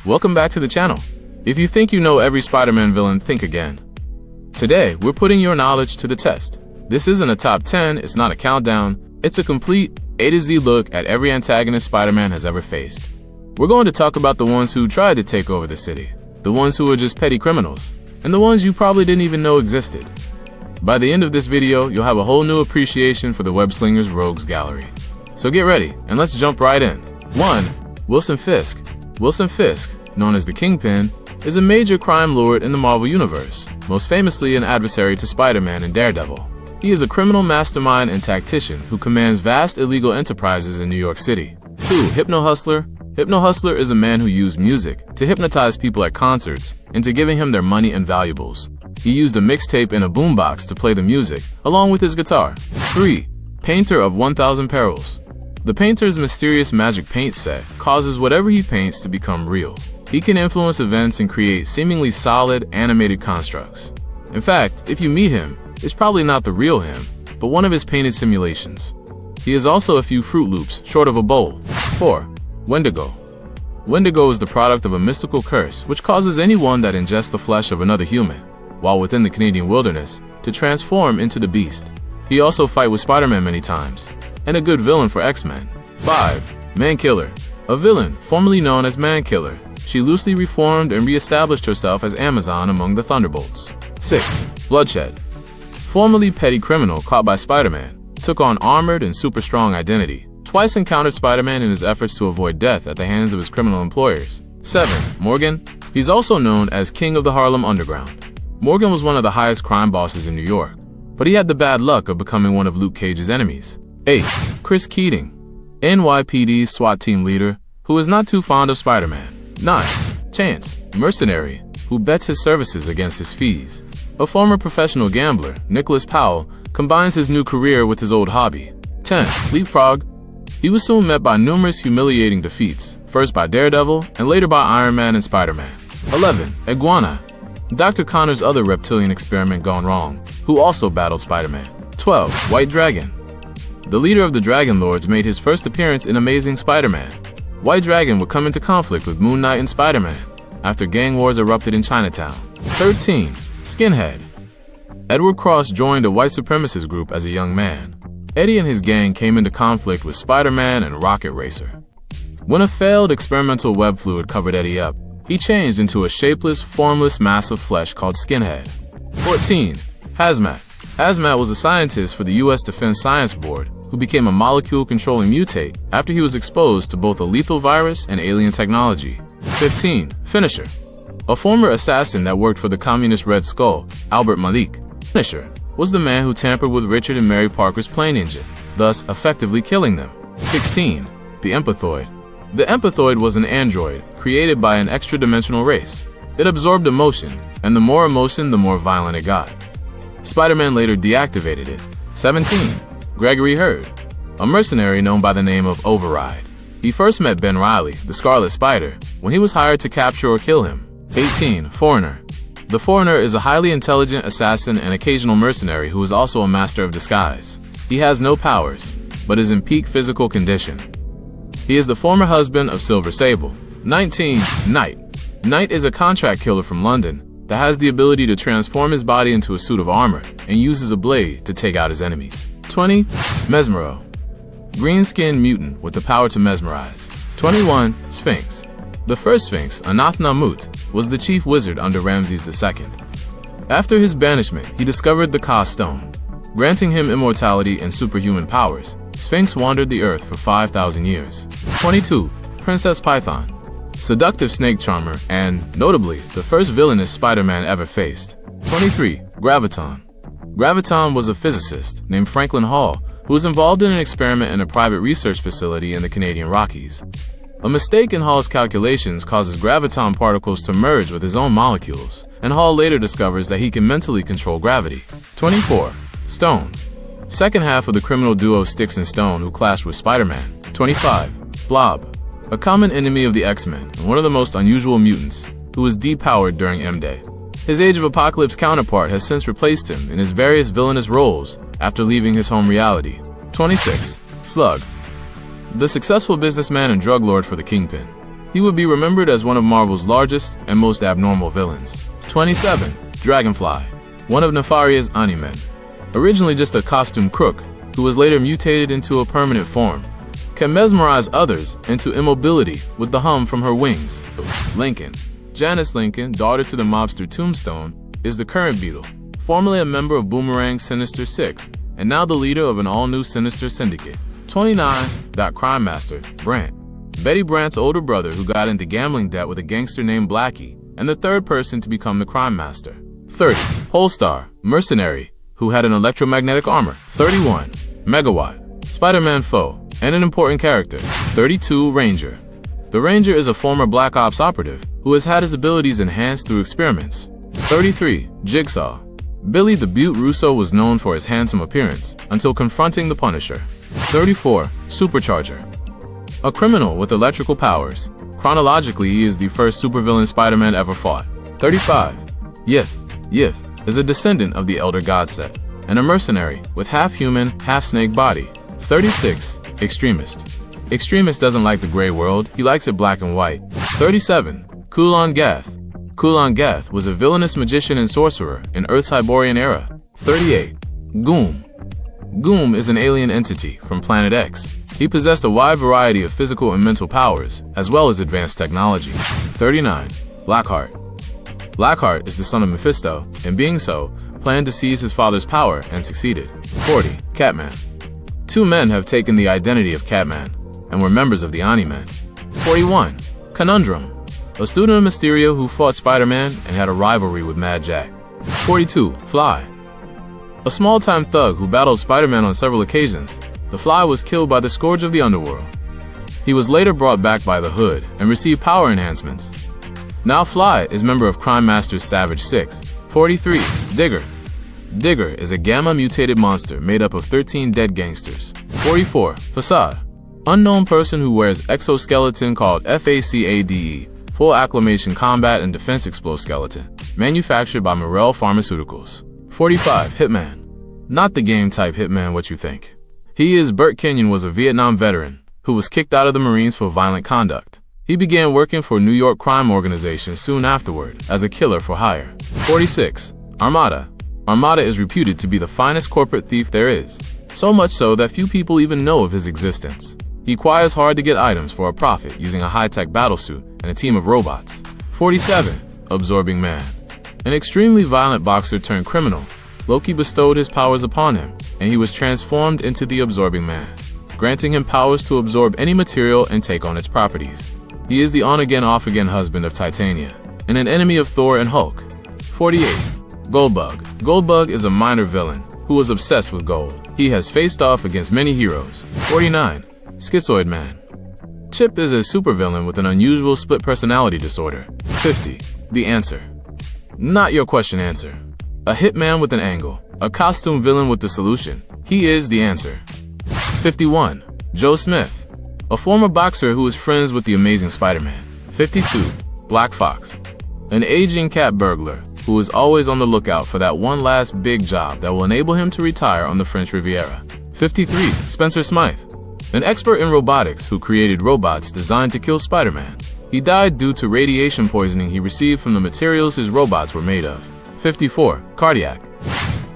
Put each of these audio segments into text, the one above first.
welcome back to the channel. If you think you know every Spider-Man villain, think again. Today, we're putting your knowledge to the test. This isn't a top 10, it's not a countdown, it's a complete A to Z look at every antagonist Spider-Man has ever faced. We're going to talk about the ones who tried to take over the city, the ones who were just petty criminals, and the ones you probably didn't even know existed. By the end of this video, you'll have a whole new appreciation for the Web-Slingers Rogues Gallery. So get ready, and let's jump right in. 1. Wilson Fisk. Wilson Fisk, known as the Kingpin, is a major crime lord in the Marvel Universe, most famously an adversary to Spider-Man and Daredevil. He is a criminal mastermind and tactician who commands vast illegal enterprises in New York City. 2. Hypno Hustler. Hypno Hustler is a man who used music to hypnotize people at concerts into giving him their money and valuables. He used a mixtape and a boombox to play the music, along with his guitar. 3. Painter of 1000 Perils. The painter's mysterious magic paint set causes whatever he paints to become real. He can influence events and create seemingly solid, animated constructs. In fact, if you meet him, it's probably not the real him, but one of his painted simulations. He is also a few Fruit Loops short of a bowl. 4. Wendigo. Wendigo is the product of a mystical curse which causes anyone that ingests the flesh of another human, while within the Canadian wilderness, to transform into the Beast. He also fights with Spider-Man many times, and a good villain for X-Men. 5. Mankiller. A villain formerly known as Mankiller, she loosely reformed and re-established herself as Amazon among the Thunderbolts. 6. Bloodshed. Formerly petty criminal caught by Spider-Man, took on armored and super strong identity. Twice encountered Spider-Man in his efforts to avoid death at the hands of his criminal employers. 7. Morgan. He's also known as King of the Harlem Underground. Morgan was one of the highest crime bosses in New York, but he had the bad luck of becoming one of Luke Cage's enemies. 8. Chris Keating. NYPD SWAT team leader, who is not too fond of Spider-Man. 9. Chance. Mercenary, who bets his services against his fees. A former professional gambler, Nicholas Powell, combines his new career with his old hobby. 10. Leapfrog. He was soon met by numerous humiliating defeats, first by Daredevil and later by Iron Man and Spider-Man. 11. Iguana. Dr. Connor's other reptilian experiment gone wrong, who also battled Spider-Man. 12. White Dragon. The leader of the Dragon Lords made his first appearance in Amazing Spider-Man. White Dragon would come into conflict with Moon Knight and Spider-Man after gang wars erupted in Chinatown. 13. Skinhead. Edward Cross joined a white supremacist group as a young man. Eddie and his gang came into conflict with Spider-Man and Rocket Racer. When a failed experimental web fluid covered Eddie up, he changed into a shapeless, formless mass of flesh called Skinhead. 14. Hazmat. Hazmat was a scientist for the U.S. Defense Science Board who became a molecule-controlling mutate after he was exposed to both a lethal virus and alien technology. 15. Finisher. A former assassin that worked for the communist Red Skull, Albert Malik. Finisher was the man who tampered with Richard and Mary Parker's plane engine, thus effectively killing them. 16. The Empathoid. The Empathoid was an android created by an extra-dimensional race. It absorbed emotion, and the more emotion, the more violent it got. Spider-Man later deactivated it. 17. Gregory Hurd. A mercenary known by the name of Override. He first met Ben Reilly, the Scarlet Spider, when he was hired to capture or kill him. 18. Foreigner. The Foreigner is a highly intelligent assassin and occasional mercenary who is also a master of disguise. He has no powers, but is in peak physical condition. He is the former husband of Silver Sable. 19. Knight. Knight is a contract killer from London that has the ability to transform his body into a suit of armor and uses a blade to take out his enemies. 20. Mesmero. Green-skinned mutant with the power to mesmerize. 21. Sphinx. The first Sphinx, Anath Namut, was the chief wizard under Ramses II. After his banishment, he discovered the Ka Stone. Granting him immortality and superhuman powers, Sphinx wandered the earth for 5,000 years. 22. Princess Python. Seductive snake charmer and, notably, the first villainous Spider-Man ever faced. 23. Graviton. Graviton was a physicist named Franklin Hall who was involved in an experiment in a private research facility in the Canadian Rockies. A mistake in Hall's calculations causes graviton particles to merge with his own molecules, and Hall later discovers that he can mentally control gravity. 24. Stone. Second half of the criminal duo Sticks and Stone who clashed with Spider-Man. 25. Blob. A common enemy of the X-Men and one of the most unusual mutants, who was depowered during M-Day. His Age of Apocalypse counterpart has since replaced him in his various villainous roles after leaving his home reality. 26. Slug. The successful businessman and drug lord for the Kingpin. He would be remembered as one of Marvel's largest and most abnormal villains. 27. Dragonfly, one of Nefaria's Ani-Men. Originally just a costume crook, who was later mutated into a permanent form, can mesmerize others into immobility with the hum from her wings. Lincoln. Janice Lincoln, daughter to the mobster Tombstone, is the current Beetle, formerly a member of Boomerang's Sinister Six, and now the leader of an all-new Sinister Syndicate. 29. Crime Master, Brant. Betty Brant's older brother who got into gambling debt with a gangster named Blackie, and the third person to become the Crime Master. 30. Polestar, Mercenary, who had an electromagnetic armor. 31. Megawatt, Spider-Man foe, and an important character. 32. Ranger. The Ranger is a former Black Ops operative who has had his abilities enhanced through experiments. 33. Jigsaw. Billy the Butte Russo was known for his handsome appearance until confronting the Punisher. 34. Supercharger. A criminal with electrical powers. Chronologically, he is the first supervillain Spider-Man ever fought. 35. Yith. Yith is a descendant of the Elder God set, and a mercenary with half-human, half-snake body. 36. Extremist. Extremist doesn't like the gray world, he likes it black and white. 37. Kulan Gath. Kulan Gath was a villainous magician and sorcerer in Earth's Hyborian era. 38. Goom. Goom is an alien entity from Planet X. He possessed a wide variety of physical and mental powers, as well as advanced technology. 39. Blackheart. Blackheart is the son of Mephisto, and being so, planned to seize his father's power and succeeded. 40. Catman. Two men have taken the identity of Catman, and were members of the Ani-Men. 41. Conundrum. A student of Mysterio who fought Spider-Man and had a rivalry with Mad Jack. 42. Fly. A small-time thug who battled Spider-Man on several occasions, the Fly was killed by the Scourge of the Underworld. He was later brought back by the Hood and received power enhancements. Now Fly is member of Crime Master's Savage Six. 43. Digger. Digger is a gamma-mutated monster made up of 13 dead gangsters. 44. Facade. Unknown person who wears exoskeleton called FACADE, Full Acclimation Combat and Defense Exoskeleton, manufactured by Morel Pharmaceuticals. 45. Hitman. Not the game-type Hitman what you think. He is Burt Kenyon was a Vietnam veteran who was kicked out of the Marines for violent conduct. He began working for a New York crime organization soon afterward as a killer for hire. 46. Armada. Armada is reputed to be the finest corporate thief there is, so much so that few people even know of his existence. He acquires hard-to-get items for a profit using a high-tech battlesuit and a team of robots. 47. Absorbing Man. An extremely violent boxer turned criminal, Loki bestowed his powers upon him, and he was transformed into the Absorbing Man, granting him powers to absorb any material and take on its properties. He is the on-again, off-again husband of Titania, and an enemy of Thor and Hulk. 48. Goldbug. Goldbug is a minor villain who was obsessed with gold. He has faced off against many heroes. 49. Schizoid Man. Chip is a supervillain with an unusual split personality disorder. 50. The Answer. Not your question answer. A hitman with an angle. A costume villain with the solution. He is the answer. 51. Joe Smith. A former boxer who is friends with the Amazing Spider-Man. 52. Black Fox. An aging cat burglar who is always on the lookout for that one last big job that will enable him to retire on the French Riviera. 53. Spencer Smythe. An expert in robotics who created robots designed to kill Spider-Man. He died due to radiation poisoning he received from the materials his robots were made of. 54. Cardiac.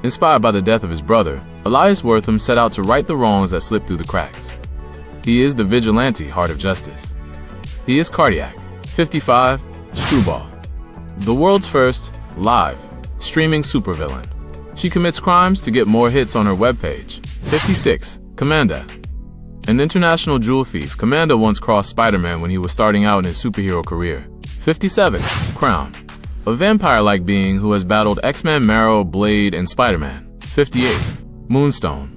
Inspired by the death of his brother, Elias Wortham set out to right the wrongs that slipped through the cracks. He is the vigilante Heart of Justice. He is Cardiac. 55. Screwball. The world's first, live, streaming supervillain. She commits crimes to get more hits on her webpage. 56. Commanda. An international jewel thief, Commanda once crossed Spider-Man when he was starting out in his superhero career. 57. Crown. A vampire-like being who has battled X-Men, Marrow, Blade, and Spider-Man. 58. Moonstone.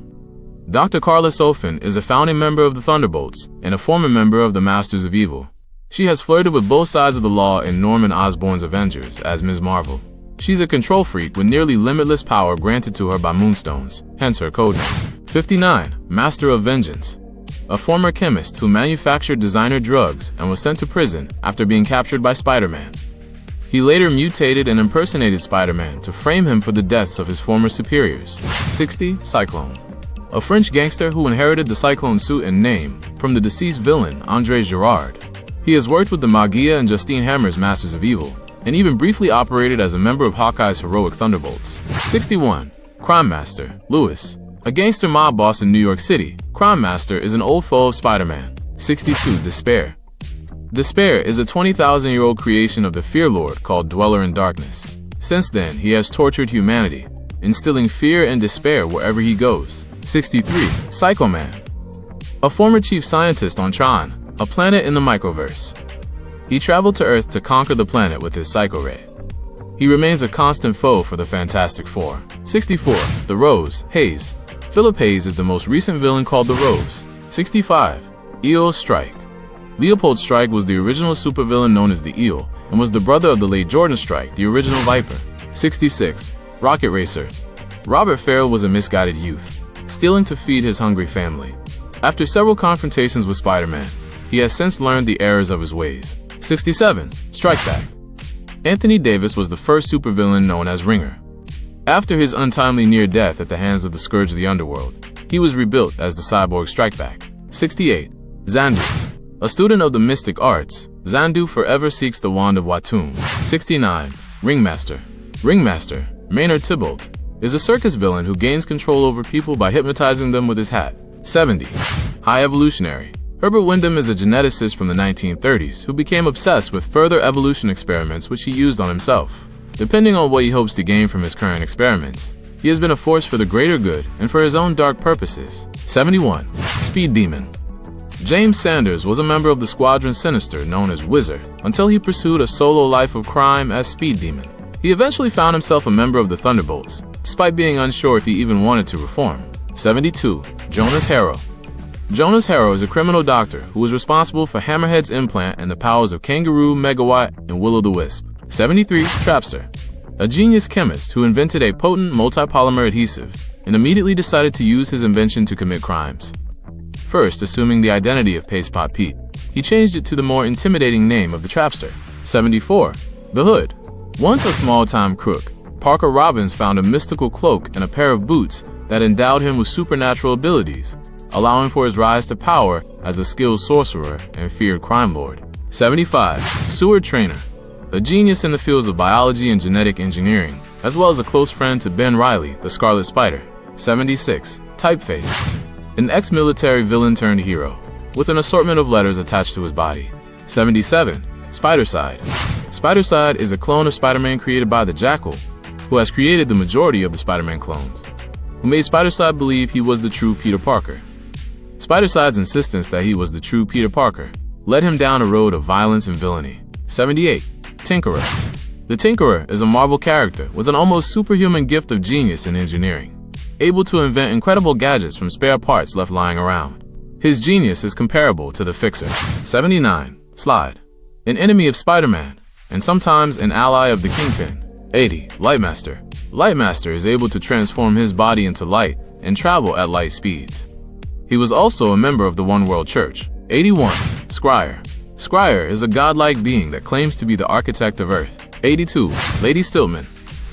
Dr. Carla Sofin is a founding member of the Thunderbolts and a former member of the Masters of Evil. She has flirted with both sides of the law in Norman Osborn's Avengers as Ms. Marvel. She's a control freak with nearly limitless power granted to her by Moonstones, hence her codename. 59. Master of Vengeance. A former chemist who manufactured designer drugs and was sent to prison after being captured by Spider-Man. He later mutated and impersonated Spider-Man to frame him for the deaths of his former superiors. 60. Cyclone. A French gangster who inherited the Cyclone suit and name from the deceased villain André Girard. He has worked with the Magia and Justine Hammer's Masters of Evil, and even briefly operated as a member of Hawkeye's heroic Thunderbolts. 61. Crime Master, Lewis. A gangster mob boss in New York City, Crime Master is an old foe of Spider-Man. 62. Despair. Despair is a 20,000-year-old creation of the Fear Lord called Dweller in Darkness. Since then, he has tortured humanity, instilling fear and despair wherever he goes. 63. Psycho Man. A former chief scientist on Tron, a planet in the microverse. He traveled to Earth to conquer the planet with his Psycho Ray. He remains a constant foe for the Fantastic Four. 64. The Rose, Hayes. Philip Hayes is the most recent villain called the Rose. 65. Eel Strike. Leopold Strike was the original supervillain known as the Eel, and was the brother of the late Jordan Strike, the original Viper. 66. Rocket Racer. Robert Farrell was a misguided youth, stealing to feed his hungry family. After several confrontations with Spider-Man, he has since learned the errors of his ways. 67. Strike Back. Anthony Davis was the first supervillain known as Ringer. After his untimely near-death at the hands of the Scourge of the Underworld, he was rebuilt as the Cyborg Strike Back. 68. Xandu. A student of the mystic arts, Xandu forever seeks the wand of Watum. 69. Ringmaster. Ringmaster, Maynard Tybalt, is a circus villain who gains control over people by hypnotizing them with his hat. 70. High Evolutionary. Herbert Wyndham is a geneticist from the 1930s who became obsessed with further evolution experiments which he used on himself. Depending on what he hopes to gain from his current experiments, he has been a force for the greater good and for his own dark purposes. 71. Speed Demon. James Sanders was a member of the Squadron Sinister known as Wizard until he pursued a solo life of crime as Speed Demon. He eventually found himself a member of the Thunderbolts, despite being unsure if he even wanted to reform. 72. Jonas Harrow. Jonas Harrow is a criminal doctor who was responsible for Hammerhead's implant and the powers of Kangaroo, Megawatt, and Will-O-the-Wisp. 73. Trapster. A genius chemist who invented a potent multipolymer adhesive and immediately decided to use his invention to commit crimes. First, assuming the identity of Paste Pot Pete, he changed it to the more intimidating name of the Trapster. 74. The Hood. Once a small-time crook, Parker Robbins found a mystical cloak and a pair of boots that endowed him with supernatural abilities, allowing for his rise to power as a skilled sorcerer and feared crime lord. 75. Seward Trainer. A genius in the fields of biology and genetic engineering, as well as a close friend to Ben Reilly, the Scarlet Spider. 76. Typeface. An ex-military villain turned hero, with an assortment of letters attached to his body. 77. Spider-Side. Spider-Side is a clone of Spider-Man created by the Jackal, who has created the majority of the Spider-Man clones, who made Spider-Side believe he was the true Peter Parker. Spider-Side's insistence that he was the true Peter Parker led him down a road of violence and villainy. 78. Tinkerer. The Tinkerer is a Marvel character with an almost superhuman gift of genius in engineering, able to invent incredible gadgets from spare parts left lying around. His genius is comparable to the Fixer. 79. Slide. An enemy of Spider-Man, and sometimes an ally of the Kingpin. 80. Lightmaster. Lightmaster is able to transform his body into light and travel at light speeds. He was also a member of the One World Church. 81. Scryer. Scryer is a godlike being that claims to be the architect of Earth. 82. Lady Stiltman.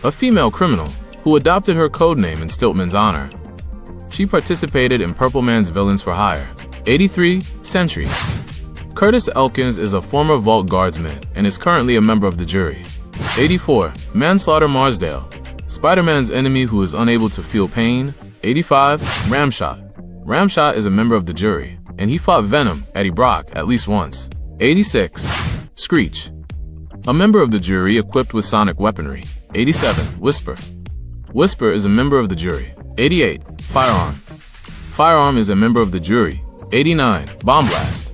A female criminal who adopted her codename in Stiltman's honor. She participated in Purple Man's Villains for Hire. 83. Sentry. Curtis Elkins is a former Vault Guardsman and is currently a member of the jury. 84. Manslaughter Marsdale. Spider-Man's enemy who is unable to feel pain. 85. Ramshot. Ramshot is a member of the jury, and he fought Venom, Eddie Brock, at least once. 86. Screech. A member of the jury equipped with sonic weaponry. 87. Whisper. Whisper is a member of the jury. 88. Firearm. Firearm is a member of the jury. 89. Bomb Blast.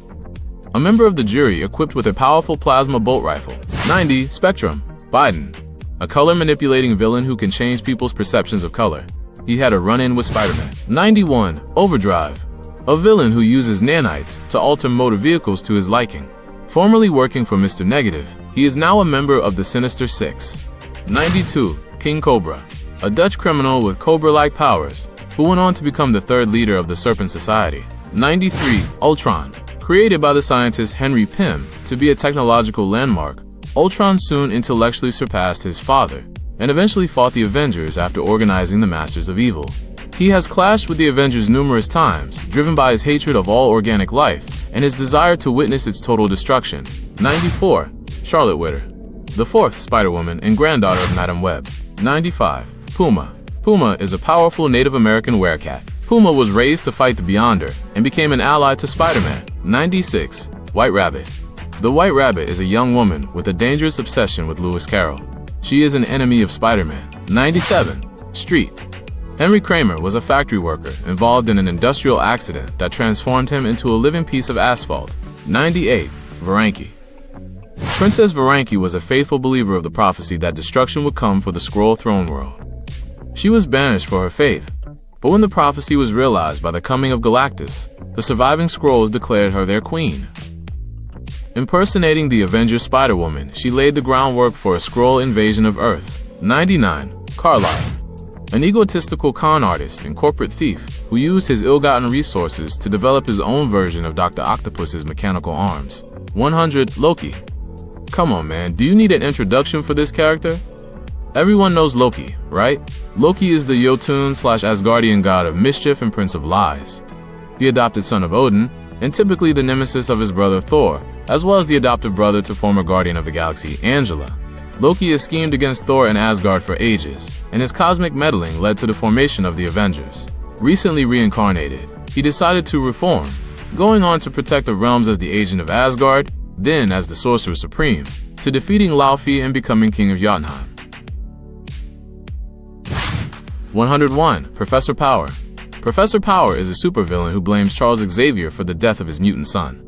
A member of the jury equipped with a powerful plasma bolt rifle. 90. Spectrum. Biden. A color-manipulating villain who can change people's perceptions of color. He had a run-in with Spider-Man. 91. Overdrive. A villain who uses nanites to alter motor vehicles to his liking. Formerly working for Mr. Negative, he is now a member of the Sinister Six. 92. King Cobra. A Dutch criminal with Cobra-like powers, who went on to become the third leader of the Serpent Society. 93. Ultron. Created by the scientist Henry Pym to be a technological landmark, Ultron soon intellectually surpassed his father, and eventually fought the Avengers after organizing the Masters of Evil. He has clashed with the Avengers numerous times, driven by his hatred of all organic life and his desire to witness its total destruction. 94. Charlotte Witter, the fourth Spider-Woman and granddaughter of Madam Web. 95. Puma. Puma is a powerful Native American werecat. Puma was raised to fight the Beyonder and became an ally to Spider-Man. 96. White Rabbit. The White Rabbit is a young woman with a dangerous obsession with Lewis Carroll. She is an enemy of Spider-Man. 97. Street. Henry Kramer was a factory worker involved in an industrial accident that transformed him into a living piece of asphalt. 98. Varanki. Princess Varanki was a faithful believer of the prophecy that destruction would come for the Skrull throne world. She was banished for her faith, but when the prophecy was realized by the coming of Galactus, the surviving Skrulls declared her their queen. Impersonating the Avenger Spider-Woman, she laid the groundwork for a Skrull invasion of Earth. 99. Carlyle. An egotistical con artist and corporate thief who used his ill-gotten resources to develop his own version of Dr. Octopus's mechanical arms. 100. Loki. Come on, man, do you need an introduction for this character? Everyone knows Loki, right? Loki is the Jotun/Asgardian god of mischief and prince of lies. The adopted son of Odin, and typically the nemesis of his brother Thor, as well as the adoptive brother to former Guardian of the Galaxy, Angela. Loki has schemed against Thor and Asgard for ages, and his cosmic meddling led to the formation of the Avengers. Recently reincarnated, he decided to reform, going on to protect the realms as the agent of Asgard, then as the Sorcerer Supreme, to defeating Laufey and becoming King of Jotunheim. 101. Professor Power. Professor Power is a supervillain who blames Charles Xavier for the death of his mutant son.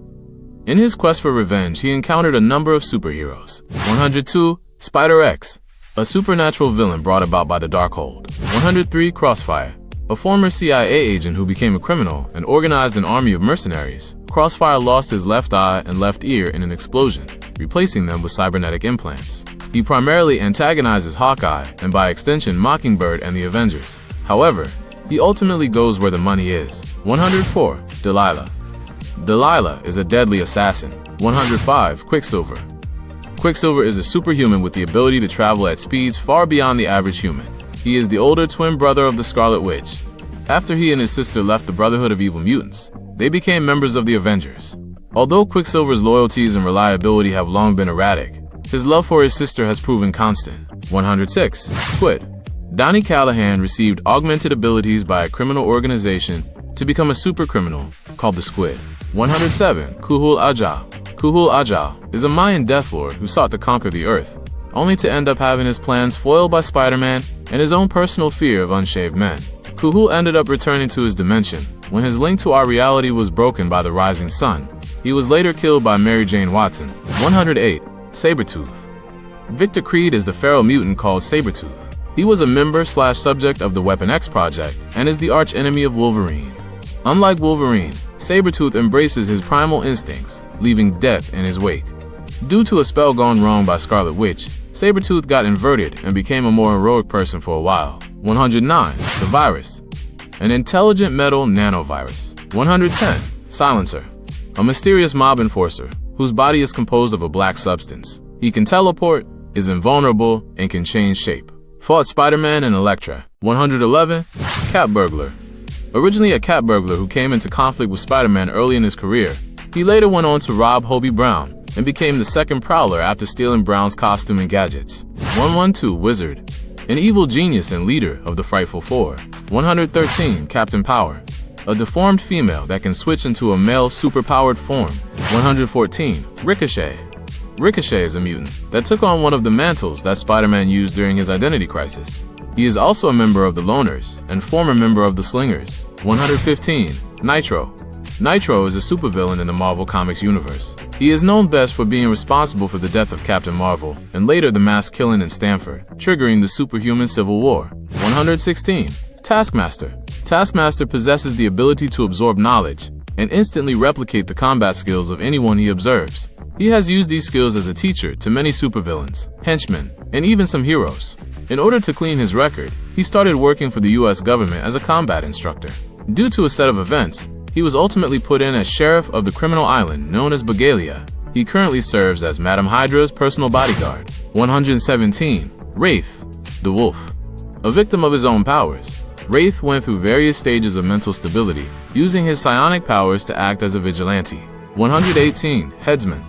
In his quest for revenge, he encountered a number of superheroes. 102. Spider-X, a supernatural villain brought about by the Darkhold. 103. Crossfire, a former CIA agent who became a criminal and organized an army of mercenaries. Crossfire lost his left eye and left ear in an explosion, replacing them with cybernetic implants. He primarily antagonizes Hawkeye and by extension Mockingbird and the Avengers. However, he ultimately goes where the money is. 104. Delilah. Delilah is a deadly assassin. 105. Quicksilver. Quicksilver is a superhuman with the ability to travel at speeds far beyond the average human. He is the older twin brother of the Scarlet Witch. After he and his sister left the Brotherhood of Evil Mutants, they became members of the Avengers. Although Quicksilver's loyalties and reliability have long been erratic, his love for his sister has proven constant. 106. Squid. Donnie Callahan received augmented abilities by a criminal organization to become a super criminal called the Squid. 107. Kuhul Ajal. Kuhul Ajal is a Mayan death lord who sought to conquer the Earth, only to end up having his plans foiled by Spider-Man and his own personal fear of unshaved men. Kuhul ended up returning to his dimension when his link to our reality was broken by the rising sun. He was later killed by Mary Jane Watson. 108. Sabretooth. Victor Creed is the feral mutant called Sabretooth. He was a member/subject of the Weapon X project and is the arch-enemy of Wolverine. Unlike Wolverine, Sabretooth embraces his primal instincts, leaving death in his wake. Due to a spell gone wrong by Scarlet Witch, Sabretooth got inverted and became a more heroic person for a while. 109. The Virus. An intelligent metal nanovirus. 110. Silencer. A mysterious mob enforcer whose body is composed of a black substance. He can teleport, is invulnerable, and can change shape. Fought Spider-Man and Elektra. 111. Cat Burglar. Originally a cat burglar who came into conflict with Spider-Man early in his career, he later went on to rob Hobie Brown and became the second Prowler after stealing Brown's costume and gadgets. 112. Wizard. An evil genius and leader of the Frightful Four. 113. Captain Power. A deformed female that can switch into a male superpowered form. 114. Ricochet. Ricochet is a mutant that took on one of the mantles that Spider-Man used during his identity crisis. He is also a member of the Loners and former member of the Slingers. 115. Nitro. Nitro is a supervillain in the Marvel Comics universe. He is known best for being responsible for the death of Captain Marvel and later the mass killing in Stanford, triggering the superhuman Civil War. 116. Taskmaster. Taskmaster possesses the ability to absorb knowledge and instantly replicate the combat skills of anyone he observes. He has used these skills as a teacher to many supervillains, henchmen, and even some heroes. In order to clean his record, he started working for the US government as a combat instructor. Due to a set of events, he was ultimately put in as sheriff of the criminal island known as Bagalia. He currently serves as Madam Hydra's personal bodyguard. 117. Wraith, the Wolf. A victim of his own powers, Wraith went through various stages of mental stability, using his psionic powers to act as a vigilante. 118. Headsman.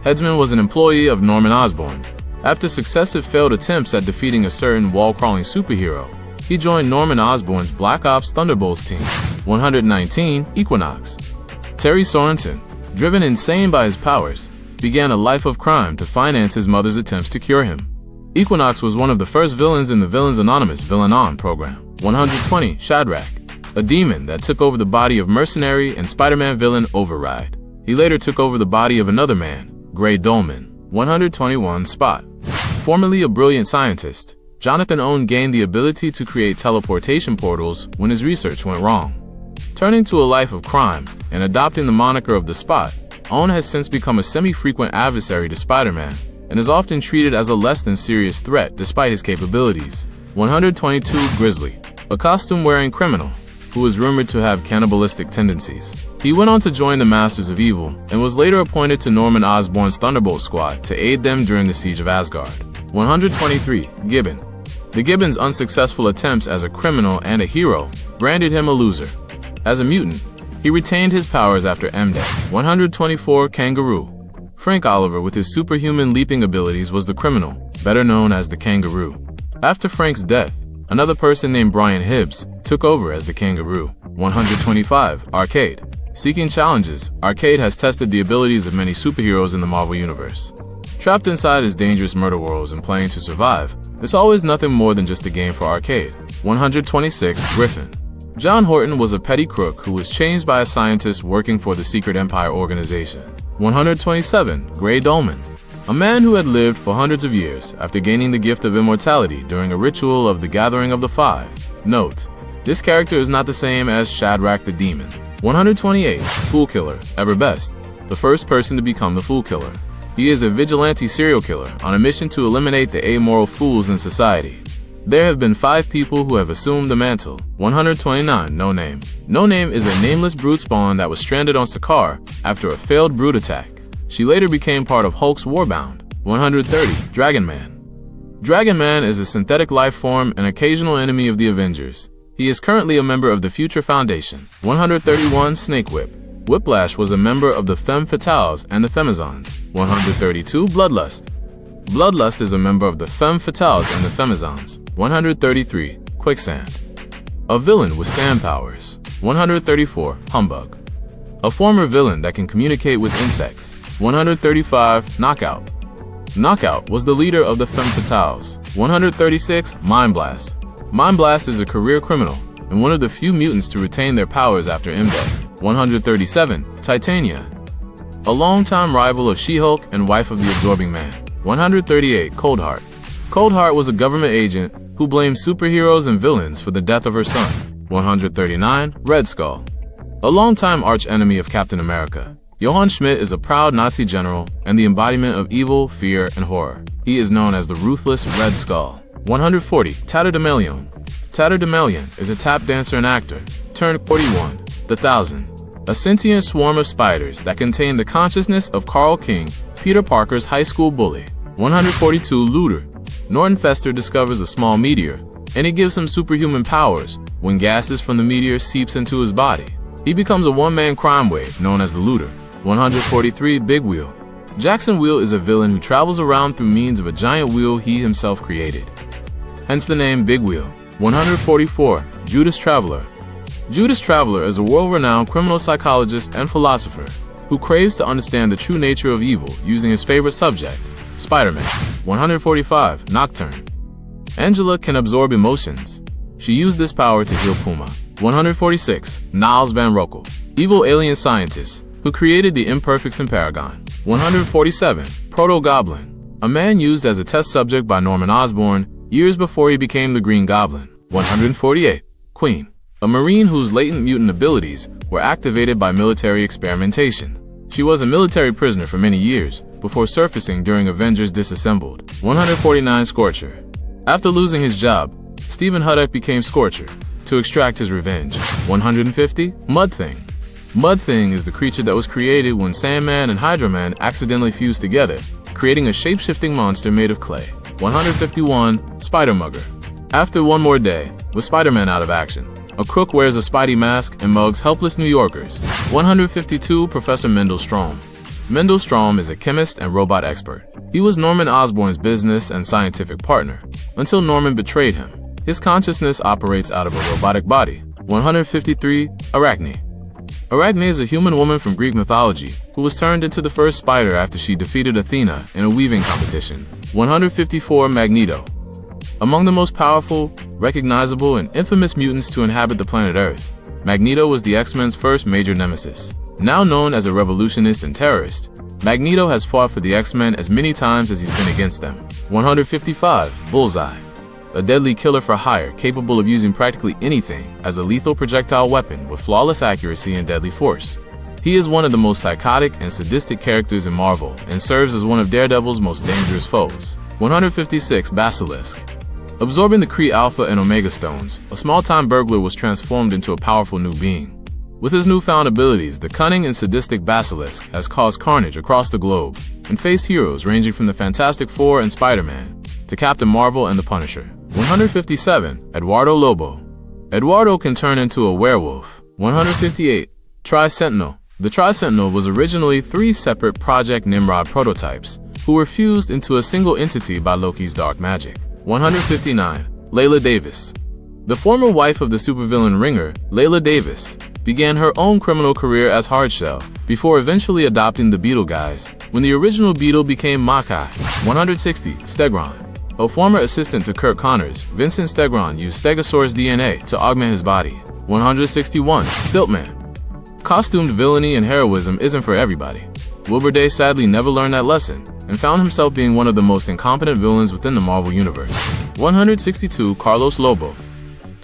Headsman was an employee of Norman Osborn. After successive failed attempts at defeating a certain wall-crawling superhero, he joined Norman Osborn's Black Ops Thunderbolts team. 119. Equinox. Terry Sorensen, driven insane by his powers, began a life of crime to finance his mother's attempts to cure him. Equinox was one of the first villains in the Villains Anonymous Villain On program. 120. Shadrack, a demon that took over the body of mercenary and Spider-Man villain Override. He later took over the body of another man, Gray Dolman. 121. Spot. Formerly a brilliant scientist, Jonathan Owen gained the ability to create teleportation portals when his research went wrong. Turning to a life of crime and adopting the moniker of the Spot, Owen has since become a semi-frequent adversary to Spider-Man and is often treated as a less than serious threat despite his capabilities. 122. Grizzly, a costume-wearing criminal who was rumored to have cannibalistic tendencies. He went on to join the Masters of Evil and was later appointed to Norman Osborn's Thunderbolt Squad to aid them during the Siege of Asgard. 123. Gibbon. The Gibbon's unsuccessful attempts as a criminal and a hero branded him a loser. As a mutant, he retained his powers after M-Day. 124. Kangaroo. Frank Oliver, with his superhuman leaping abilities, was the criminal, better known as the Kangaroo. After Frank's death, another person named Brian Hibbs took over as the Kangaroo. 125. Arcade. Seeking challenges, Arcade has tested the abilities of many superheroes in the Marvel Universe. Trapped inside his dangerous murder worlds and playing to survive, it's always nothing more than just a game for Arcade. 126. Griffin. John Horton was a petty crook who was changed by a scientist working for the Secret Empire organization. 127. Gray Dolman. A man who had lived for hundreds of years after gaining the gift of immortality during a ritual of the Gathering of the Five. Note: this character is not the same as Shadrack the Demon. 128. Fool Killer, Ever Best. The first person to become the Fool Killer. He is a vigilante serial killer on a mission to eliminate the amoral fools in society. There have been 5 people who have assumed the mantle. 129. No Name. No Name is a nameless brute spawn that was stranded on Sakaar after a failed brute attack. She later became part of Hulk's Warbound. 130. Dragon Man. Dragon Man is a synthetic life form and occasional enemy of the Avengers. He is currently a member of the Future Foundation. 131. Snake Whip. Whiplash was a member of the Femme Fatales and the Femizons. 132. Bloodlust. Bloodlust is a member of the Femme Fatales and the Femizons. 133. Quicksand. A villain with sand powers. 134. Humbug. A former villain that can communicate with insects. 135. Knockout. Knockout was the leader of the Femme Fatales. 136. Mind Blast. Mind Blast is a career criminal and one of the few mutants to retain their powers after M-Day. 137. Titania. A longtime rival of She-Hulk and wife of the Absorbing Man. 138. Coldheart. Coldheart was a government agent who blamed superheroes and villains for the death of her son. 139. Red Skull. A longtime arch-enemy of Captain America. Johann Schmidt is a proud Nazi general and the embodiment of evil, fear, and horror. He is known as the Ruthless Red Skull. 140. Tatterdemalion. Tatterdemalion is a tap dancer and actor, turned 41. The Thousand. A sentient swarm of spiders that contain the consciousness of Carl King, Peter Parker's high school bully. 142. Looter. Norton Fester discovers a small meteor, and it gives him superhuman powers when gases from the meteor seeps into his body. He becomes a one-man crime wave known as the Looter. 143. Big Wheel. Jackson Wheel is a villain who travels around through means of a giant wheel he himself created. Hence the name Big Wheel. 144. Judas Traveler. Judas Traveler is a world-renowned criminal psychologist and philosopher who craves to understand the true nature of evil using his favorite subject, Spider-Man. 145. Nocturne. Angela can absorb emotions. She used this power to heal Puma. 146. Niles Van Rokel. Evil alien scientist who created the Imperfects in Paragon. 147. Proto-Goblin. A man used as a test subject by Norman Osborn years before he became the Green Goblin. 148. Queen. A Marine whose latent mutant abilities were activated by military experimentation. She was a military prisoner for many years before surfacing during Avengers Disassembled. 149. Scorcher. After losing his job, Stephen Huddock became Scorcher to extract his revenge. 150. Mud Thing. Mud Thing is the creature that was created when Sandman and Hydro Man accidentally fused together, creating a shape-shifting monster made of clay. 151. Spider Mugger. After one more day, with Spider-Man out of action. A crook wears a Spidey mask and mugs helpless New Yorkers. 152. Professor Mendel Stromm. Mendel Stromm is a chemist and robot expert. He was Norman Osborn's business and scientific partner, until Norman betrayed him. His consciousness operates out of a robotic body. 153. Arachne. Arachne is a human woman from Greek mythology who was turned into the first spider after she defeated Athena in a weaving competition. 154. Magneto. Among the most powerful, recognizable, and infamous mutants to inhabit the planet Earth, Magneto was the X-Men's first major nemesis. Now known as a revolutionist and terrorist, Magneto has fought for the X-Men as many times as he's been against them. 155. Bullseye. A deadly killer for hire capable of using practically anything as a lethal projectile weapon with flawless accuracy and deadly force. He is one of the most psychotic and sadistic characters in Marvel and serves as one of Daredevil's most dangerous foes. 156. Basilisk. Absorbing the Kree Alpha and Omega Stones, a small-time burglar was transformed into a powerful new being. With his newfound abilities, the cunning and sadistic Basilisk has caused carnage across the globe and faced heroes ranging from the Fantastic Four and Spider-Man to Captain Marvel and the Punisher. 157. Eduardo Lobo. Eduardo can turn into a werewolf. 158. Tri-Sentinel. The Tri-Sentinel was originally 3 separate Project Nimrod prototypes who were fused into a single entity by Loki's dark magic. 159. Layla Davis. The former wife of the supervillain Ringer, Layla Davis, began her own criminal career as Hardshell before eventually adopting the Beetle guise when the original Beetle became Makai. 160. Stegron. A former assistant to Kirk Connors, Vincent Stegron used Stegosaurus DNA to augment his body. 161. Stiltman. Costumed villainy and heroism isn't for everybody. Wilbur Day sadly never learned that lesson and found himself being one of the most incompetent villains within the Marvel Universe. 162. Carlos Lobo.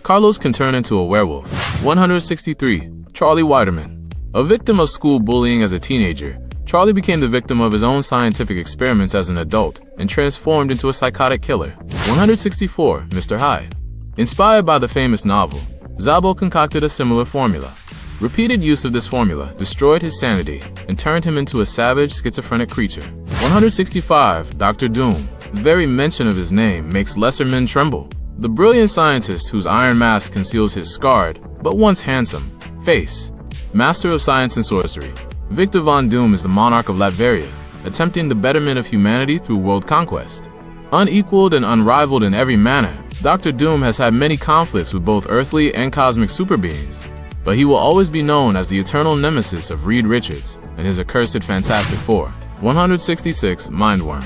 Carlos can turn into a werewolf. 163. Charlie Widerman. A victim of school bullying as a teenager, Charlie became the victim of his own scientific experiments as an adult and transformed into a psychotic killer. 164. Mr. Hyde. Inspired by the famous novel, Szabo concocted a similar formula. Repeated use of this formula destroyed his sanity and turned him into a savage, schizophrenic creature. 165. Dr. Doom. The very mention of his name makes lesser men tremble. The brilliant scientist whose iron mask conceals his scarred, but once handsome, face. Master of science and sorcery, Victor Von Doom is the monarch of Latveria, attempting the betterment of humanity through world conquest. Unequaled and unrivaled in every manner, Dr. Doom has had many conflicts with both earthly and cosmic super beings, but he will always be known as the eternal nemesis of Reed Richards and his accursed Fantastic Four. 166. Mindworm.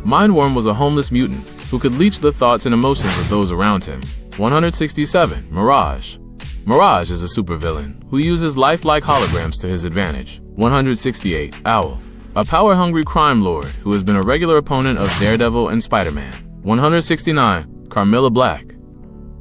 Mindworm was a homeless mutant who could leech the thoughts and emotions of those around him. 167. Mirage. Mirage is a supervillain who uses lifelike holograms to his advantage. 168. Owl. A power-hungry crime lord who has been a regular opponent of Daredevil and Spider-Man. 169. Carmilla Black.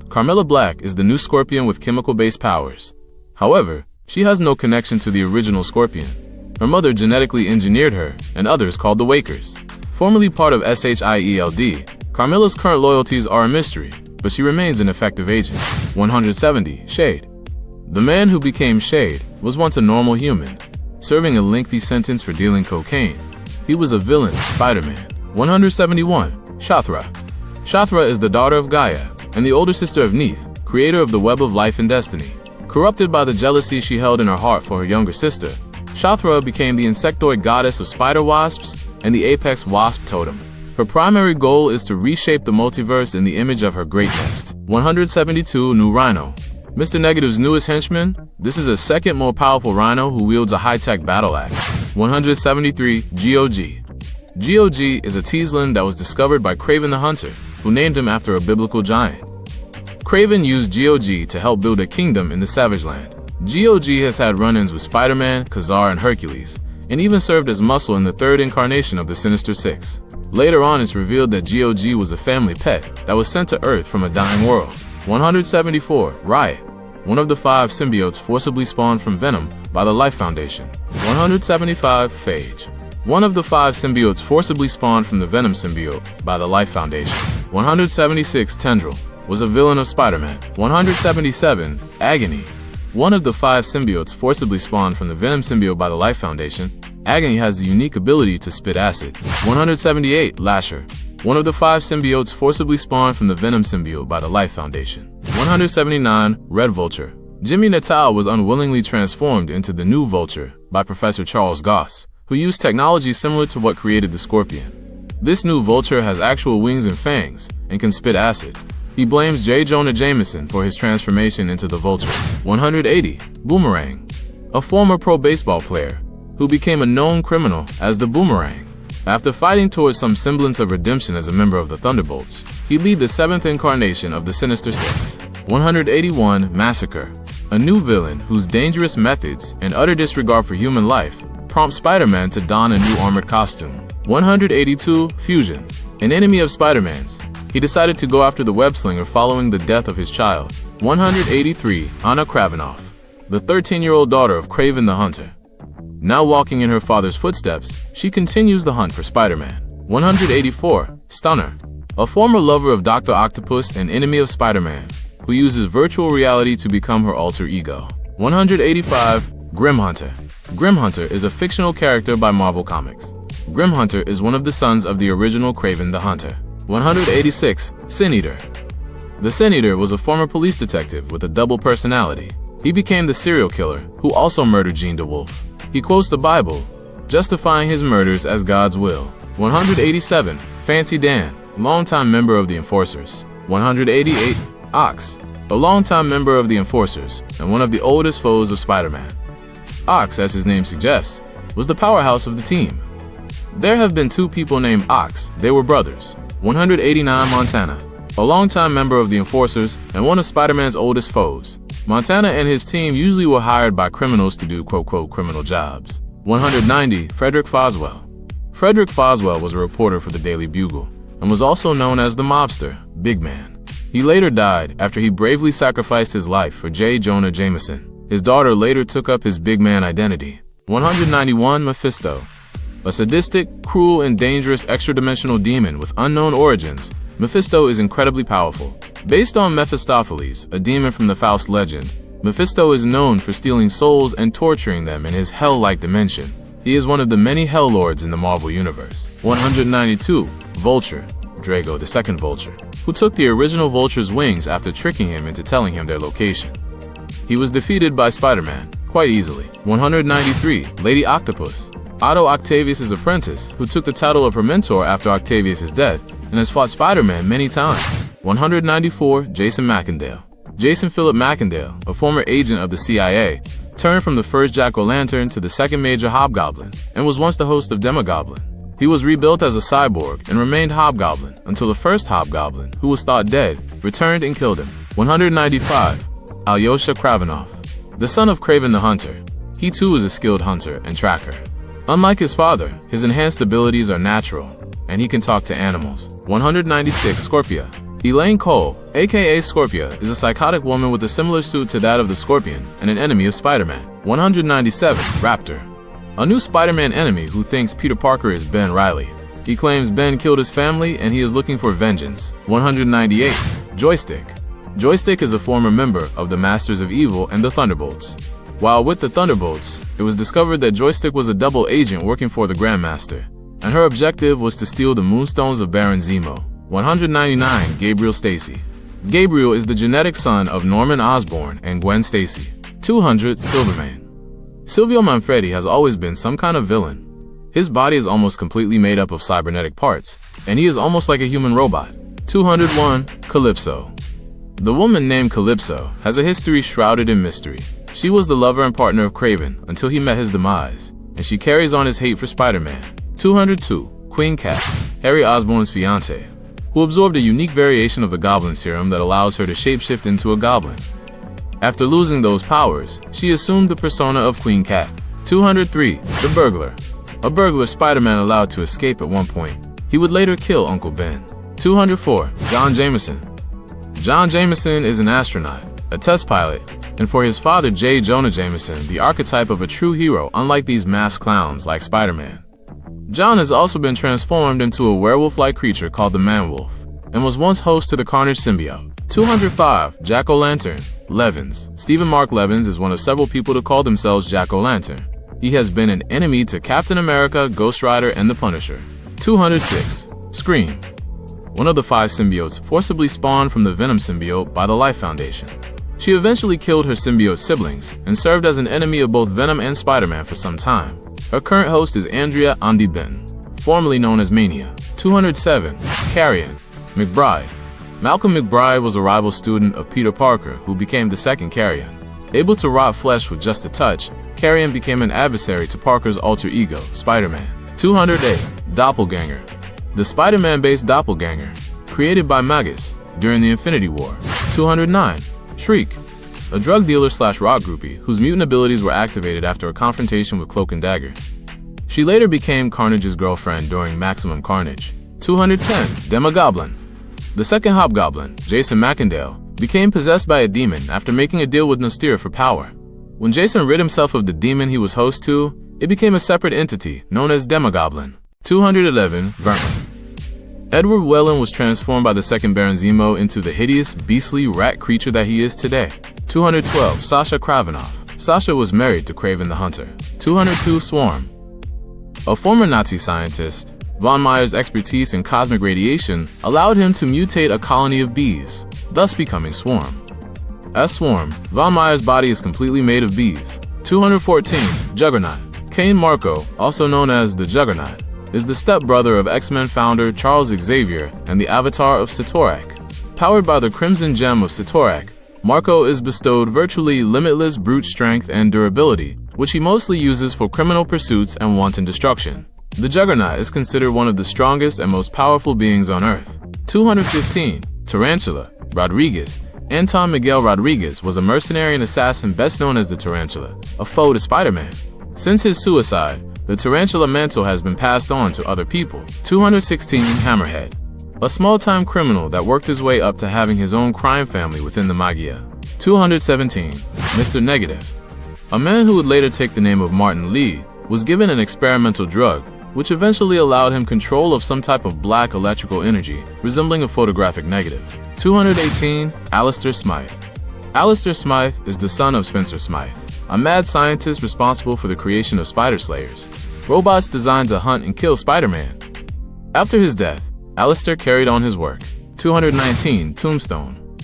Carmilla Black is the new Scorpion with chemical-based powers. However, she has no connection to the original Scorpion. Her mother genetically engineered her, and others called the Wakers. Formerly part of SHIELD, Carmilla's current loyalties are a mystery, but she remains an effective agent. 170. Shade. The man who became Shade was once a normal human, serving a lengthy sentence for dealing cocaine. He was a villain in Spider-Man. 171. Shathra. Shathra is the daughter of Gaia and the older sister of Neith, creator of the Web of Life and Destiny. Corrupted by the jealousy she held in her heart for her younger sister, Shathra became the insectoid goddess of spider wasps and the apex wasp totem. Her primary goal is to reshape the multiverse in the image of her great nest. 172. New Rhino. Mr. Negative's newest henchman, this is a second more powerful Rhino who wields a high-tech battle axe. 173. GOG. GOG is a Teasland that was discovered by Kraven the Hunter, who named him after a biblical giant. Kraven used GOG to help build a kingdom in the Savage Land. GOG has had run-ins with Spider-Man, Kazar, and Hercules, and even served as muscle in the third incarnation of the Sinister Six. Later on, it's revealed that GOG was a family pet that was sent to Earth from a dying world. 174. Riot. One of the 5 symbiotes forcibly spawned from Venom by the Life Foundation. 175. Phage. One of the 5 symbiotes forcibly spawned from the Venom symbiote by the Life Foundation. 176. Tendril. Was a villain of Spider-Man. 177. Agony. One of the 5 symbiotes forcibly spawned from the Venom symbiote by the Life Foundation. Agony has the unique ability to spit acid. 178. Lasher. One of the 5 symbiotes forcibly spawned from the Venom symbiote by the Life Foundation. 179. Red Vulture. Jimmy Natal was unwillingly transformed into the new Vulture by Professor Charles Goss, who used technology similar to what created the Scorpion. This new Vulture has actual wings and fangs and can spit acid. He blames J. Jonah Jameson for his transformation into the Vulture. 180. Boomerang. A former pro baseball player who became a known criminal as the Boomerang. After fighting towards some semblance of redemption as a member of the Thunderbolts, he lead the seventh incarnation of the Sinister Six. 181. Massacre. A new villain whose dangerous methods and utter disregard for human life prompt Spider-Man to don a new armored costume. 182. Fusion. An enemy of Spider-Man's, he decided to go after the web-slinger following the death of his child. 183. Anna Kravinoff. The 13-year-old daughter of Kraven the Hunter. Now walking in her father's footsteps, she continues the hunt for Spider-Man. 184. Stunner. A former lover of Dr. Octopus and enemy of Spider-Man, who uses virtual reality to become her alter ego. 185. Grim Hunter. Grim Hunter is a fictional character by Marvel Comics. Grim Hunter is one of the sons of the original Kraven the Hunter. 186. Sin Eater. The Sin Eater was a former police detective with a double personality. He became the serial killer who also murdered Jean DeWolf. He quotes the Bible, justifying his murders as God's will. 187. Fancy Dan, longtime member of the Enforcers. 188. Ox, a longtime member of the Enforcers and one of the oldest foes of Spider-Man. Ox, as his name suggests, was the powerhouse of the team. There have been two people named Ox. They were brothers. 189. Montana, a longtime member of the Enforcers and one of Spider-Man's oldest foes. Montana and his team usually were hired by criminals to do quote-unquote criminal jobs. 190. Frederick Foswell. Frederick Foswell was a reporter for the Daily Bugle and was also known as the mobster, Big Man. He later died after he bravely sacrificed his life for J. Jonah Jameson. His daughter later took up his Big Man identity. 191. Mephisto. A sadistic, cruel, and dangerous extra-dimensional demon with unknown origins, Mephisto is incredibly powerful. Based on Mephistopheles, a demon from the Faust legend, Mephisto is known for stealing souls and torturing them in his hell-like dimension. He is one of the many Hell Lords in the Marvel Universe. 192. Vulture. Drago, the second Vulture, who took the original Vulture's wings after tricking him into telling him their location. He was defeated by Spider-Man quite easily. 193. Lady Octopus. Otto Octavius' apprentice, who took the title of her mentor after Octavius' death and has fought Spider-Man many times. 194. Jason Macendale. Jason Philip Macendale, a former agent of the CIA, turned from the first Jack-O-Lantern to the second Major Hobgoblin and was once the host of Demogoblin. He was rebuilt as a cyborg and remained Hobgoblin until the first Hobgoblin, who was thought dead, returned and killed him. 195. Alyosha Kravinoff. The son of Kraven the Hunter, he too is a skilled hunter and tracker. Unlike his father, his enhanced abilities are natural, and he can talk to animals. 196. Scorpia. Elaine Cole, aka Scorpia, is a psychotic woman with a similar suit to that of the Scorpion and an enemy of Spider-Man. 197. Raptor. A new Spider-Man enemy who thinks Peter Parker is Ben Reilly. He claims Ben killed his family and he is looking for vengeance. 198. Joystick. Joystick is a former member of the Masters of Evil and the Thunderbolts. While with the Thunderbolts, it was discovered that Joystick was a double agent working for the Grandmaster, and her objective was to steal the Moonstones of Baron Zemo. 199. Gabriel Stacy. Gabriel is the genetic son of Norman Osborn and Gwen Stacy. 200. Silverman. Silvio Manfredi has always been some kind of villain. His body is almost completely made up of cybernetic parts, and he is almost like a human robot. 201. Calypso. The woman named Calypso has a history shrouded in mystery. She was the lover and partner of Kraven until he met his demise, and she carries on his hate for Spider-Man. 202. Queen Cat. Harry Osborn's fiancée, who absorbed a unique variation of the Goblin Serum that allows her to shapeshift into a goblin. After losing those powers, she assumed the persona of Queen Cat. 203. The Burglar. A burglar Spider-Man allowed to escape at one point. He would later kill Uncle Ben. 204. John Jameson. John Jameson is an astronaut, a test pilot, and for his father J. Jonah Jameson, the archetype of a true hero unlike these masked clowns like Spider-Man. John has also been transformed into a werewolf-like creature called the Man-Wolf, and was once host to the Carnage symbiote. 205. Jack-O-Lantern. Levins. Stephen Mark Levins is one of several people to call themselves Jack-O-Lantern. He has been an enemy to Captain America, Ghost Rider, and the Punisher. 206. Scream. one of the 5 symbiotes forcibly spawned from the Venom symbiote by the Life Foundation. She eventually killed her symbiote siblings and served as an enemy of both Venom and Spider-Man for some time. Her current host is Andrea Andy Ben, formerly known as Mania. 207. Carrion McBride. Malcolm McBride was a rival student of Peter Parker who became the second Carrion. Able to rot flesh with just a touch, Carrion became an adversary to Parker's alter ego, Spider-Man. 208. Doppelganger. The Spider-Man-based doppelganger, created by Magus during the Infinity War. 209. Shriek. A drug dealer / rock groupie whose mutant abilities were activated after a confrontation with Cloak and Dagger. She later became Carnage's girlfriend during Maximum Carnage. 210. Demogoblin. The second Hobgoblin, Jason Macendale, became possessed by a demon after making a deal with Nostira for power. When Jason rid himself of the demon he was host to, it became a separate entity known as Demogoblin. 211. Vermin. Edward Wellen was transformed by the second Baron Zemo into the hideous, beastly rat creature that he is today. 212. Sasha Kravinoff. Sasha was married to Kraven the Hunter. 202. Swarm. A former Nazi scientist, Von Meyer's expertise in cosmic radiation allowed him to mutate a colony of bees, thus becoming Swarm. As Swarm, Von Meyer's body is completely made of bees. 214. Juggernaut. Cain Marko, also known as the Juggernaut, is the stepbrother of X-Men founder Charles Xavier and the avatar of Satorak. Powered by the Crimson Gem of Satorak, Marko is bestowed virtually limitless brute strength and durability, which he mostly uses for criminal pursuits and wanton destruction. The Juggernaut is considered one of the strongest and most powerful beings on Earth. 215. Tarantula. Rodriguez. Anton Miguel Rodriguez was a mercenary and assassin best known as the Tarantula, a foe to Spider-Man. Since his suicide, the Tarantula mantle has been passed on to other people. 216. Hammerhead. A small-time criminal that worked his way up to having his own crime family within the Magia. 217. Mr. Negative. A man who would later take the name of Martin Lee was given an experimental drug, which eventually allowed him control of some type of black electrical energy, resembling a photographic negative. 218. Alistair Smythe. Alistair Smythe is the son of Spencer Smythe, a mad scientist responsible for the creation of Spider Slayers, robots designed to hunt and kill Spider-Man. After his death, Alistair carried on his work. 219. Tombstone.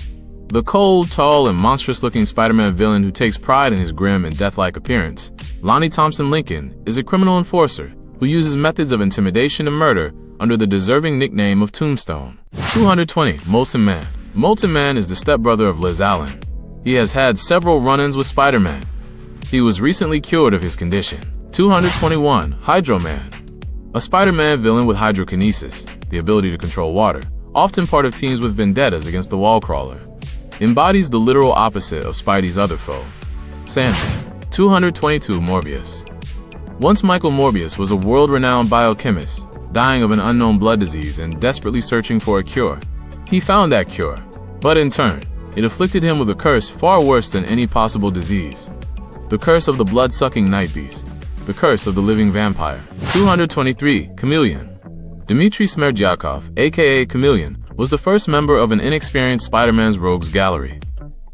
The cold, tall, and monstrous-looking Spider-Man villain who takes pride in his grim and death-like appearance, Lonnie Thompson Lincoln is a criminal enforcer who uses methods of intimidation and murder under the deserving nickname of Tombstone. 220. Molten Man. Molten Man is the stepbrother of Liz Allen. He has had several run-ins with Spider-Man. He was recently cured of his condition. 221. Hydro Man. A Spider-Man villain with hydrokinesis, the ability to control water, often part of teams with vendettas against the Wallcrawler. Embodies the literal opposite of Spidey's other foe, Sandman. 222. Morbius. Once Michael Morbius was a world-renowned biochemist, dying of an unknown blood disease and desperately searching for a cure. He found that cure, but in turn, it afflicted him with a curse far worse than any possible disease. The curse of the blood-sucking night beast. The curse of the living vampire. 223. Chameleon. Dmitry Smerdyakov, aka Chameleon, was the first member of an inexperienced Spider-Man's rogues gallery.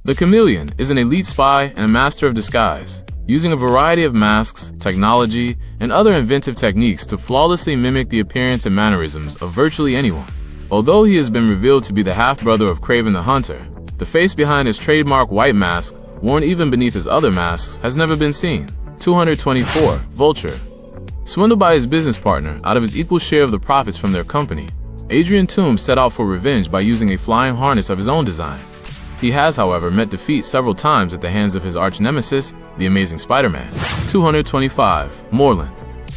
The Chameleon is an elite spy and a master of disguise, using a variety of masks, technology, and other inventive techniques to flawlessly mimic the appearance and mannerisms of virtually anyone. Although he has been revealed to be the half-brother of Kraven the Hunter, the face behind his trademark white mask, worn even beneath his other masks, has never been seen. 224. Vulture. Swindled by his business partner out of his equal share of the profits from their company, Adrian Toomes set out for revenge by using a flying harness of his own design. He has, however, met defeat several times at the hands of his arch-nemesis, the Amazing Spider-Man. 225. Morlun.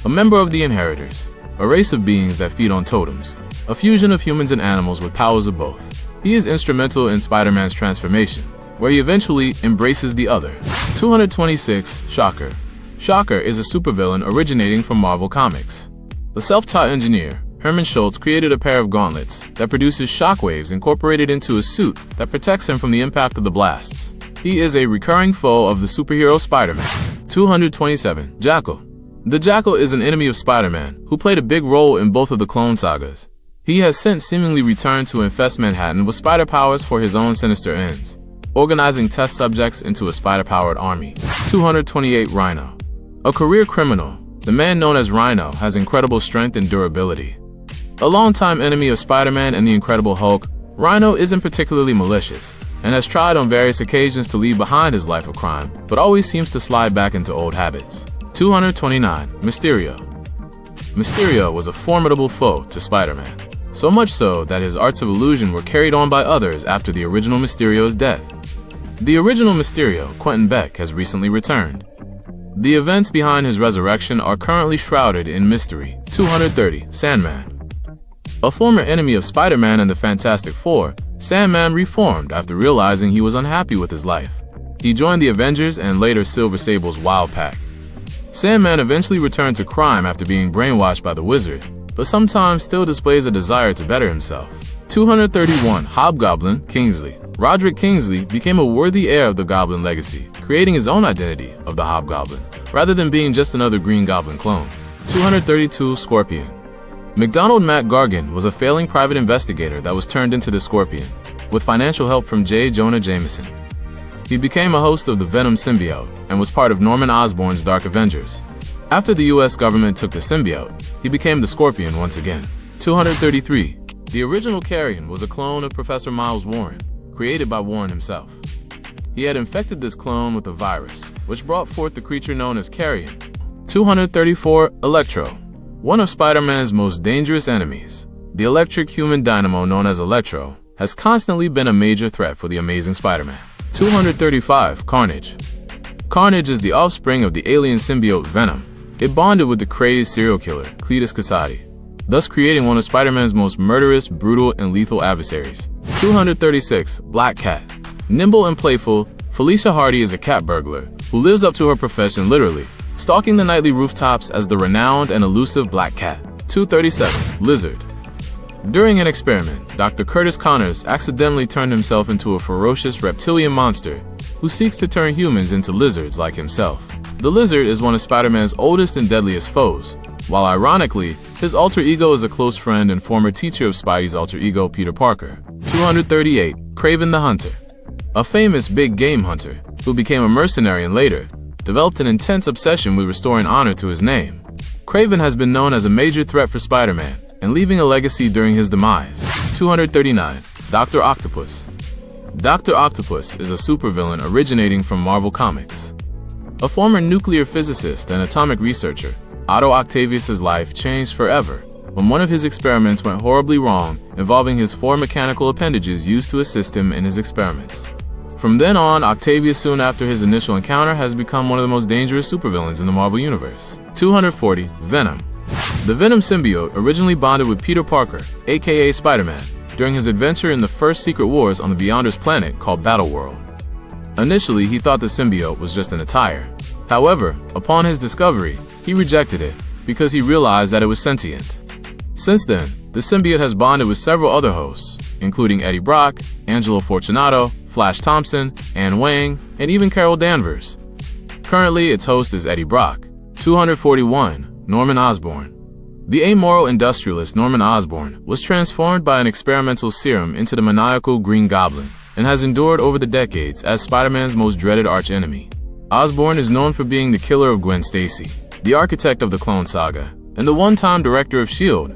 A member of the Inheritors, a race of beings that feed on totems, a fusion of humans and animals with powers of both. He is instrumental in Spider-Man's transformation, where he eventually embraces the other. 226. Shocker. Shocker is a supervillain originating from Marvel Comics. The self-taught engineer, Herman Schultz, created a pair of gauntlets that produces shockwaves incorporated into a suit that protects him from the impact of the blasts. He is a recurring foe of the superhero Spider-Man. 227. Jackal. The Jackal is an enemy of Spider-Man, who played a big role in both of the Clone Sagas. He has since seemingly returned to infest Manhattan with spider powers for his own sinister ends, organizing test subjects into a spider-powered army. 228. Rhino. A career criminal, the man known as Rhino has incredible strength and durability. A longtime enemy of Spider-Man and the Incredible Hulk, Rhino isn't particularly malicious, and has tried on various occasions to leave behind his life of crime, but always seems to slide back into old habits. 229. Mysterio. Mysterio was a formidable foe to Spider-Man, so much so that his arts of illusion were carried on by others after the original Mysterio's death. The original Mysterio, Quentin Beck, has recently returned. The events behind his resurrection are currently shrouded in mystery. 230. Sandman. A former enemy of Spider-Man and the Fantastic Four, Sandman reformed after realizing he was unhappy with his life. He joined the Avengers and later Silver Sable's Wild Pack. Sandman eventually returned to crime after being brainwashed by the Wizard, but sometimes still displays a desire to better himself. 231. Hobgoblin, Kingsley. Roderick Kingsley became a worthy heir of the Goblin legacy, creating his own identity of the Hobgoblin, rather than being just another Green Goblin clone. 232. Scorpion. MacDonald Matt Gargan was a failing private investigator that was turned into the Scorpion, with financial help from J. Jonah Jameson. He became a host of the Venom symbiote and was part of Norman Osborn's Dark Avengers. After the US government took the symbiote, he became the Scorpion once again. 233. The original Carrion was a clone of Professor Miles Warren, created by Warren himself. He had infected this clone with a virus, which brought forth the creature known as Carrion. 234. Electro. One of Spider-Man's most dangerous enemies, the electric human dynamo known as Electro, has constantly been a major threat for the Amazing Spider-Man. 235. Carnage. Carnage is the offspring of the alien symbiote Venom. It bonded with the crazed serial killer, Cletus Kasady, thus creating one of Spider-Man's most murderous, brutal, and lethal adversaries. 236. Black Cat. Nimble and playful, Felicia Hardy is a cat burglar who lives up to her profession literally, stalking the nightly rooftops as the renowned and elusive Black Cat. 237. Lizard. During an experiment, Dr. Curtis Connors accidentally turned himself into a ferocious reptilian monster who seeks to turn humans into lizards like himself. The lizard is one of Spider-Man's oldest and deadliest foes, while ironically, his alter ego is a close friend and former teacher of Spidey's alter ego, Peter Parker. 238. Kraven the Hunter. A famous big game hunter, who became a mercenary and later developed an intense obsession with restoring honor to his name. Kraven has been known as a major threat for Spider-Man and leaving a legacy during his demise. 239. Dr. Octopus. Dr. Octopus is a supervillain originating from Marvel Comics. A former nuclear physicist and atomic researcher, Otto Octavius' life changed forever when one of his experiments went horribly wrong, involving his 4 mechanical appendages used to assist him in his experiments. From then on, Octavius, soon after his initial encounter, has become one of the most dangerous supervillains in the Marvel Universe. 240. Venom. The Venom symbiote originally bonded with Peter Parker, aka Spider-Man, during his adventure in the first Secret Wars on the Beyonders planet called Battleworld. Initially, he thought the symbiote was just an attire. However, upon his discovery, he rejected it because he realized that it was sentient. Since then, the symbiote has bonded with several other hosts, including Eddie Brock, Angelo Fortunato, Flash Thompson, Anne Wang, and even Carol Danvers. Currently, its host is Eddie Brock. 241. Norman Osborn. The amoral industrialist Norman Osborn was transformed by an experimental serum into the maniacal Green Goblin and has endured over the decades as Spider-Man's most dreaded archenemy. Osborn is known for being the killer of Gwen Stacy, the architect of the Clone Saga, and the one-time director of S.H.I.E.L.D.,